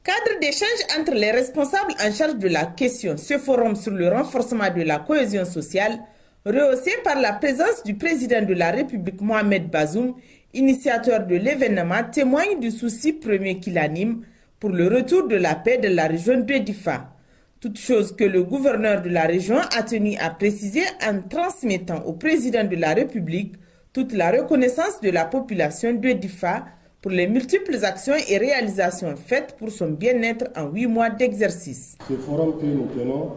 Cadre d'échange entre les responsables en charge de la question, ce forum sur le renforcement de la cohésion sociale, rehaussé par la présence du président de la République Mohamed Bazoum, initiateur de l'événement, témoigne du souci premier qui l'anime pour le retour de la paix de la région de Difa. Toute chose que le gouverneur de la région a tenu à préciser en transmettant au président de la République toute la reconnaissance de la population de Difa pour les multiples actions et réalisations faites pour son bien-être en 8 mois d'exercice. Ce forum que nous tenons,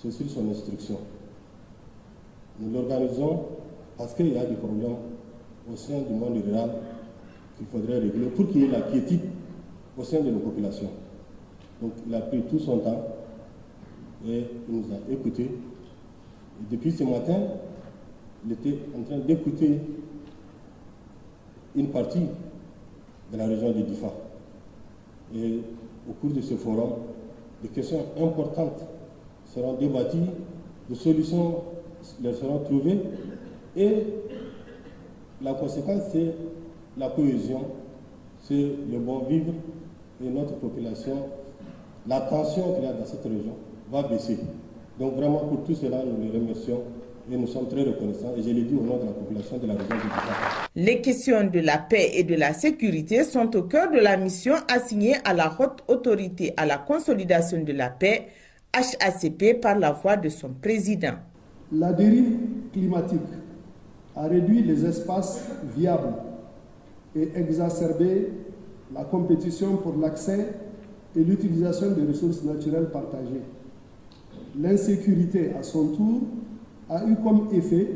c'est sur son instruction. Nous l'organisons parce qu'il y a des problèmes au sein du monde rural qu'il faudrait régler pour qu'il y ait la quiétude au sein de nos populations. Donc il a pris tout son temps et il nous a écoutés. Et depuis ce matin, il était en train d'écouter une partie de la région de Difa. Et au cours de ce forum, des questions importantes seront débattues, des solutions leur seront trouvées et la conséquence c'est la cohésion, c'est le bon vivre et notre population, la tension qu'il y a dans cette région va baisser. Donc vraiment pour tout cela, nous les remercions. Et nous sommes très reconnaissants, et je l'ai dit au nom de la population de la région de Difa. Les questions de la paix et de la sécurité sont au cœur de la mission assignée à la Haute Autorité à la consolidation de la paix, HACP, par la voix de son président. La dérive climatique a réduit les espaces viables et exacerbé la compétition pour l'accès et l'utilisation des ressources naturelles partagées. L'insécurité, à son tour, a eu comme effet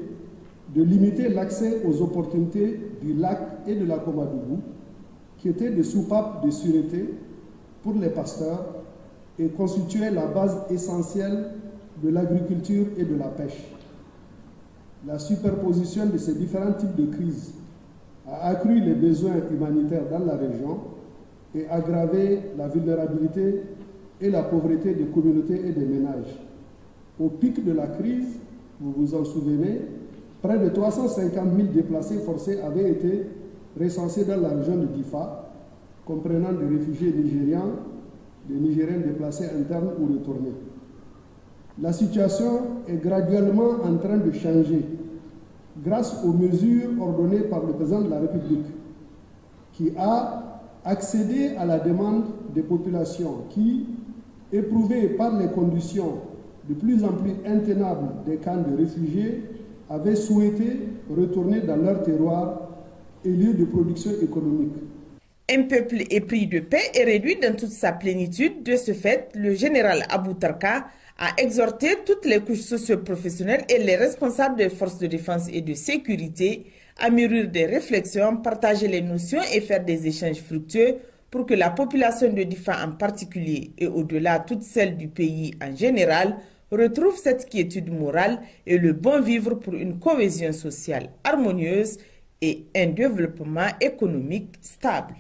de limiter l'accès aux opportunités du lac et de la Komadougou, qui étaient des soupapes de sûreté pour les pasteurs et constituaient la base essentielle de l'agriculture et de la pêche. La superposition de ces différents types de crises a accru les besoins humanitaires dans la région et aggravé la vulnérabilité et la pauvreté des communautés et des ménages. Au pic de la crise, vous vous en souvenez, près de 350 000 déplacés forcés avaient été recensés dans la région de Difa, comprenant des réfugiés nigérians, des Nigériens déplacés internes ou retournés. La situation est graduellement en train de changer grâce aux mesures ordonnées par le président de la République, qui a accédé à la demande des populations qui, éprouvées par les conditions de plus en plus intenables des camps de réfugiés, avaient souhaité retourner dans leur terroir et lieu de production économique. Un peuple épris de paix et réduit dans toute sa plénitude. De ce fait, le général Abou Tarka a exhorté toutes les couches socio-professionnelles et les responsables des forces de défense et de sécurité à mûrir des réflexions, partager les notions et faire des échanges fructueux pour que la population de Difa en particulier et au-delà toute celle du pays en général retrouve cette quiétude morale et le bon vivre pour une cohésion sociale harmonieuse et un développement économique stable.